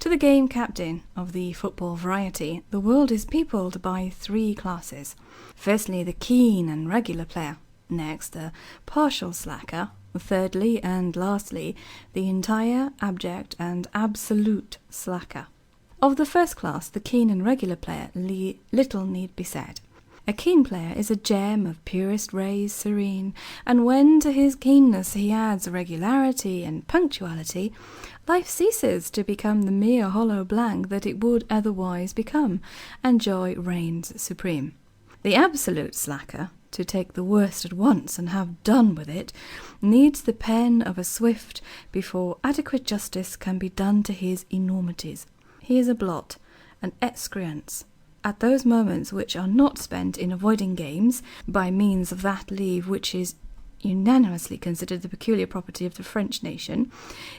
To the game captain of the football variety, the world is peopled by 3 classes. Firstly, the keen and regular player. Next, the partial slacker. Thirdly and lastly, the entire, abject and absolute slacker. Of the first class, the keen and regular player, little need be said. A keen player is a gem of purest rays serene, and when to his keenness he adds regularity and punctuality, life ceases to become the mere hollow blank that it would otherwise become, and joy reigns supreme. The absolute slacker, to take the worst at once and have done with it, needs the pen of a Swift before adequate justice can be done to his enormities. He is a blot, an excrescence. At those moments which are not spent in avoiding games, by means of that leave which is unanimously considered the peculiar property of the French nation,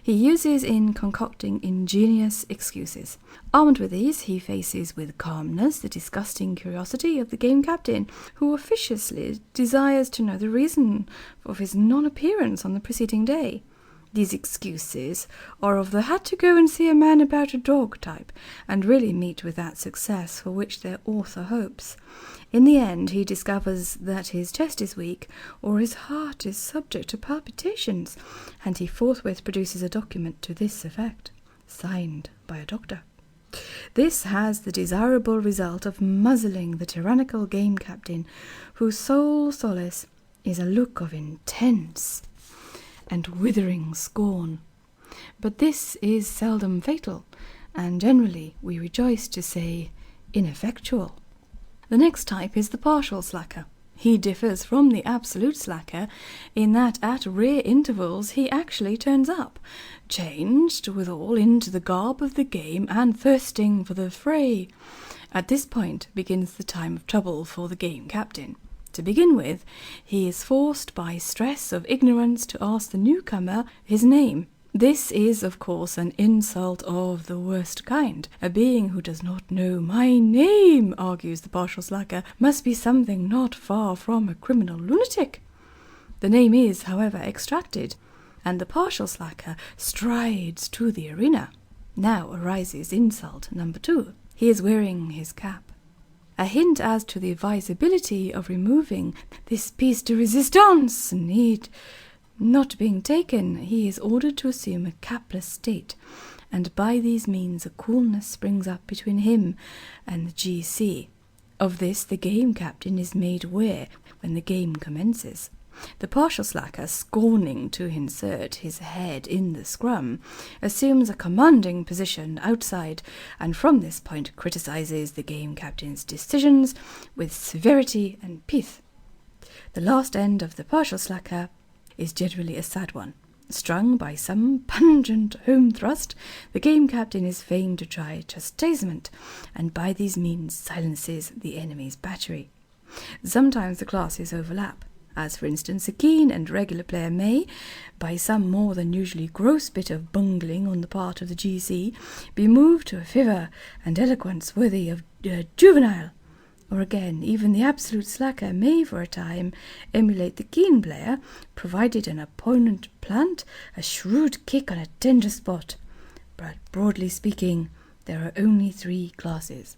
he uses in concocting ingenious excuses. Armed with these, he faces with calmness the disgusting curiosity of the game captain, who officiously desires to know the reason of his non-appearance on the preceding day. These excuses are of the had to go and see a man about a dog type, and really meet with that success for which their author hopes. In the end, he discovers that his chest is weak, or his heart is subject to palpitations, and he forthwith produces a document to this effect, signed by a doctor. This has the desirable result of muzzling the tyrannical game captain, whose sole solace is a look of intense and withering scorn. But this is seldom fatal, and generally, we rejoice to say, ineffectual. The next type is the partial slacker. He differs from the absolute slacker in that at rare intervals he actually turns up, changed withal into the garb of the game and thirsting for the fray. At this point begins the time of trouble for the game captain. To begin with, he is forced by stress of ignorance to ask the newcomer his name. This is, of course, an insult of the worst kind. A being who does not know my name, argues the partial slacker, must be something not far from a criminal lunatic. The name is, however, extracted, and the partial slacker strides to the arena. Now arises insult number 2. He is wearing his cap. A hint as to the advisability of removing this piece de resistance need not being taken, he is ordered to assume a capless state, and by these means a coolness springs up between him and the GC. Of this the game captain is made aware when the game commences. The partial slacker, scorning to insert his head in the scrum, assumes a commanding position outside, and from this point criticizes the game captain's decisions with severity and pith. The last end of the partial slacker is generally a sad one. Strung by some pungent home thrust, the game captain is fain to try chastisement, and by these means silences the enemy's battery. Sometimes the classes overlap, as for instance a keen and regular player may, by some more than usually gross bit of bungling on the part of the GC, be moved to a fervour and eloquence worthy of juvenile. Or again, even the absolute slacker may for a time emulate the keen player, provided an opponent plant a shrewd kick on a tender spot. But broadly speaking, there are only 3 classes.